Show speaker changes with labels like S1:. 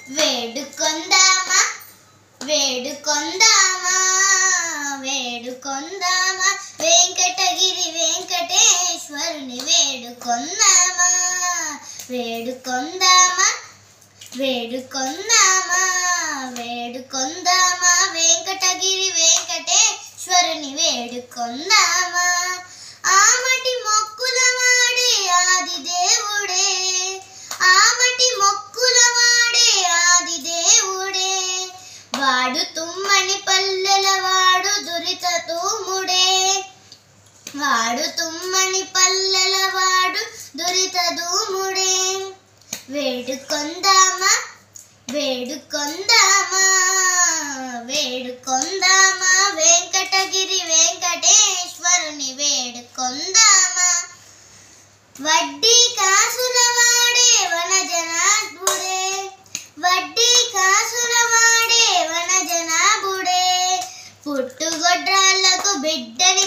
S1: వేడుకొందామా వేడుకొందామా వేడుకొందామా వెంకటగిరి వెంకటేశ్వరుని వేడుకొందామా వేడుకొందామా వేడుకొందామా వేడుకొందామా వెంకటగిరి వెంకటేశ్వరుని వేడుకొందామా ఆమటి మొక్కుల వాడే ఆది దేవుడే ఆమటి మొక్కుల వాడే ఆది దేవుడే వాడు తుమ్మని పల్లెల వాడు దురిత తూముడే వాడు తుమ్మని పల్లెల వాడు దురిత దూముడే వేడుకొందామా వేడుకొందామా వేడుకొందామా వెంకటగిరి వెంకటేశ్వరుని వేడుకొందామా వడ్డీ కాసుల వాడే వనజనాభుడే వడ్డీ కాసుల వాడే వనజనాభుడే పుట్టుగొడ్రాళ్లకు బిడ్డని